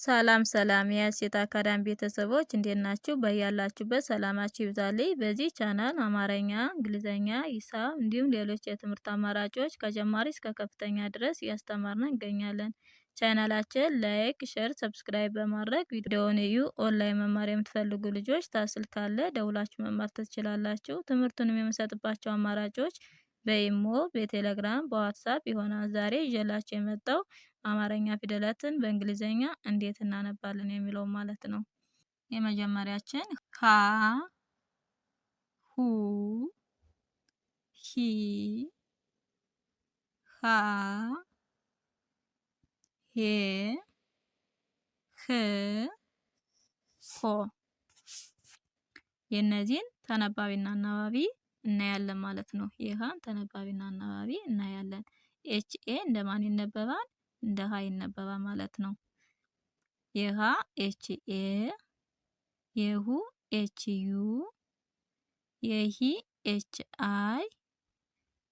ሰላም ሰላም የሀሴት አካዳሚ ቤተሰቦች እንዴት ናችሁ? በያላችሁበት ሰላማችሁ ይብዛልኝ። በዚህ ቻናል አማርኛ፣ እንግሊዘኛ፣ ሂሳብ እንዲሁም ሌሎች የትምህርት አማራጮች ከጀማሪ እስከ ከፍተኛ ድረስ እያስተማርን እንገኛለን። ቻናላችን ላይክ፣ ሼር፣ ሰብስክራይብ በማድረግ ቪዲዮውን እዩ። ኦንላይን መማር የምትፈልጉ ልጆች ታስል ካለ ደውላችሁ መማር ትችላላችሁ። ትምህርቱንም የምንሰጥባቸው አማራጮች በኢሞ፣ በቴሌግራም፣ በዋትስአፕ ይሆናል። ዛሬ ይዤላችሁ የመጣው አማርኛ ፊደላትን በእንግሊዘኛ እንዴት እናነባለን የሚለው ማለት ነው። የመጀመሪያችን ሀ፣ ሁ፣ ሂ፣ ሃ፣ ሄ፣ ህ፣ ሆ። የእነዚህን ተነባቢና አናባቢ እናያለን ማለት ነው። የሃን ተነባቢና አናባቢ እናያለን። ኤች ኤ እንደማን ይነበባል? እንደ ሃ ይነበባል ማለት ነው። የሃ ኤች ኤ፣ የሁ ኤች ዩ፣ የሂ ኤች አይ፣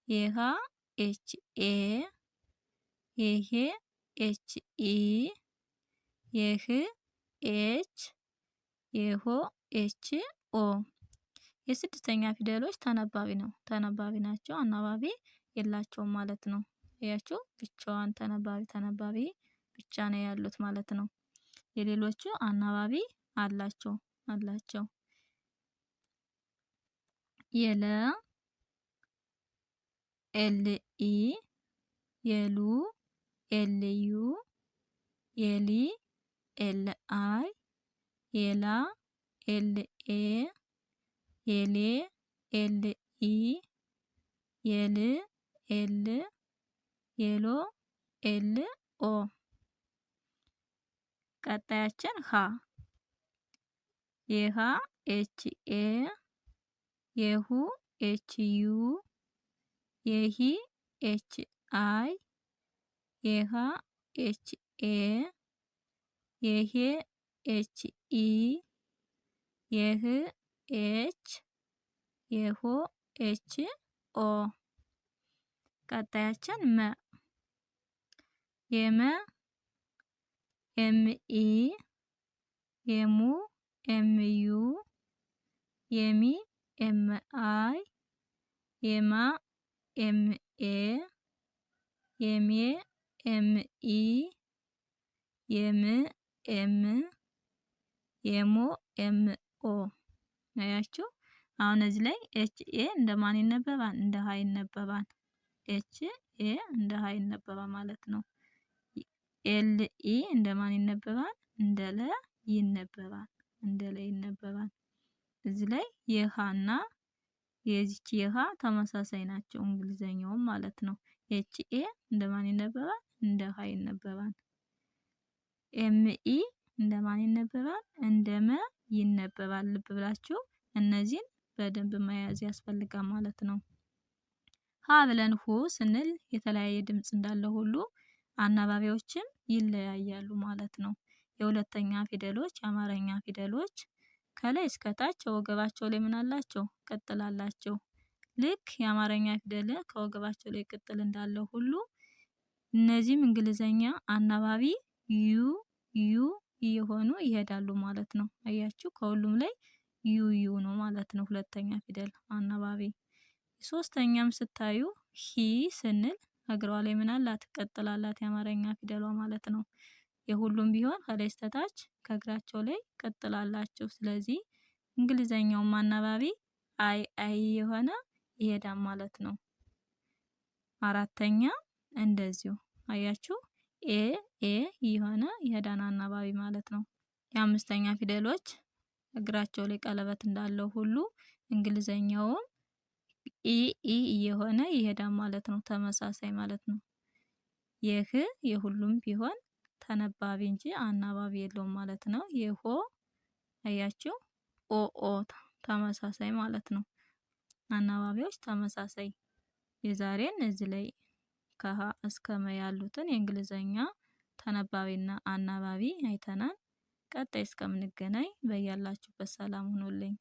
የሃ ኤች ኤ፣ የሄ ኤች ኢ፣ የህ ኤች፣ የሆ ኤች ኦ። የስድስተኛ ፊደሎች ተነባቢ ናቸው። አናባቢ የላቸውም ማለት ነው። ያቸው ብቻዋን ተነባቢ ብቻ ነው ያሉት ማለት ነው። የሌሎቹ አናባቢ አላቸው። የለ ኤል ኢ፣ የሉ ኤል ዩ፣ የሊ ኤል አይ፣ የላ ኤል ኤ፣ የሌ ኤል ኢ፣ የል ኤል፣ የሎ ኤል ኦ። ቀጣያችን ሃ። የሃ ኤች ኤ፣ የሁ ኤች ዩ፣ የሂ ኤች አይ፣ የሃ ኤች ኤ፣ የሄ ኤች ኢ፣ የህ ኤች፣ የሆ ኤች ኦ። ቀጣያችን መ። የመ ኤም ኢ፣ የሙ ኤም ዩ፣ የሚ ኤም አይ፣ የማ ኤም ኤ፣ የሜ ኤም ኢ፣ የም ኤም፣ የሞ ኤም ኦ። አያችሁ። አሁን እዚህ ላይ ኤች ኤ እንደማን ይነበባል? እንደ ሃ ይነበባል። ኤች ኤ እንደ ሃ ይነበባል ማለት ነው። ኤል ኢ እንደማን ይነበባል? እንደ ለ ይነበባል። እዚህ ላይ የሃና የዚች የሃ ተመሳሳይ ናቸው፣ እንግሊዘኛውም ማለት ነው። ኤች ኤ እንደማን ይነበባል? እንደ ሃ ይነበባል። ኤም ኢ እንደማን ይነበባል? እንደ መ ይነበባል። ልብ ብላችሁ እነዚህን በደንብ መያዝ ያስፈልጋል ማለት ነው። ሀ ብለን ሁ ስንል የተለያየ ድምጽ እንዳለ ሁሉ አናባቢዎችም ይለያያሉ ማለት ነው። የሁለተኛ ፊደሎች የአማርኛ ፊደሎች ከላይ እስከ ታች ወገባቸው ላይ ምን አላቸው? ቅጥል አላቸው። ልክ የአማርኛ ፊደል ከወገባቸው ላይ ቅጥል እንዳለው ሁሉ እነዚህም እንግሊዘኛ አናባቢ ዩ ዩ እየሆኑ ይሄዳሉ ማለት ነው። አያችሁ፣ ከሁሉም ላይ ዩ ዩ ነው ማለት ነው። ሁለተኛ ፊደል አናባቢ። ሶስተኛም ስታዩ ሂ ስንል እግሯ ላይ ምን አላት? ቅጥል አላት የአማርኛ ፊደሏ ማለት ነው። የሁሉም ቢሆን ከላይ እስከ ታች ከእግራቸው ላይ ቅጥል አላቸው። ስለዚህ እንግሊዘኛውም አናባቢ አይ አይ የሆነ ይሄዳል ማለት ነው። አራተኛ እንደዚሁ አያችሁ፣ ኤ ኤ የሆነ ይሄዳል አናባቢ ማለት ነው። የአምስተኛ ፊደሎች እግራቸው ላይ ቀለበት እንዳለው ሁሉ እንግሊዘኛውም ኢ ኢ የሆነ ይሄዳል ማለት ነው። ተመሳሳይ ማለት ነው። የህ የሁሉም ቢሆን ተነባቢ እንጂ አናባቢ የለውም ማለት ነው። የሆ አያችሁ ኦ ኦ ተመሳሳይ ማለት ነው። አናባቢዎች ተመሳሳይ። የዛሬን እዚህ ላይ ከሀ እስከ መ ያሉትን የእንግሊዘኛ ተነባቢና አናባቢ አይተናል። ቀጣይ እስከምንገናኝ በያላችሁበት ሰላም ሁኑልኝ።